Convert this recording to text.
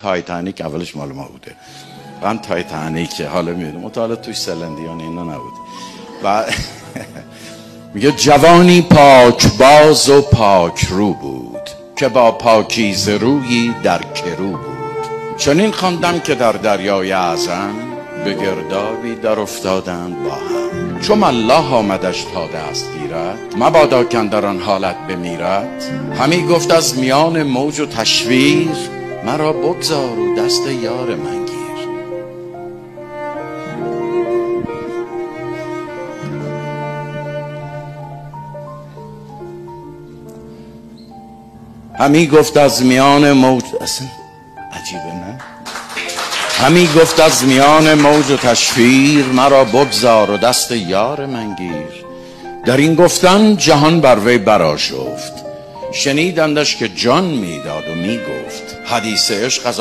تایتانیک اولش مال ما بوده. من تایتانیک حالا میدونم مطالعه توش سلندیان اینا نبود. و میگه جوانی پاک باز و پاک رو بود که با پاکیزه رویی در کرو بود. چنین خواندم که در دریای اعظم به گردابی در افتادند با هم. چون الله آمدش تا دست گیرد مبادا کاندر آن حالت بمیرد. همی گفت از میان موج و تشویر مرا بگذار و دست یار من گیر. همی گفت از میان موج، اصلا عجیبه نه؟ همی گفت از میان موج و تشویر مرا بگذار و دست یار من گیر. در این گفتن جهان بر وی برآشفت، شنیدندش که جان میداد و میگفت حدیث عشق از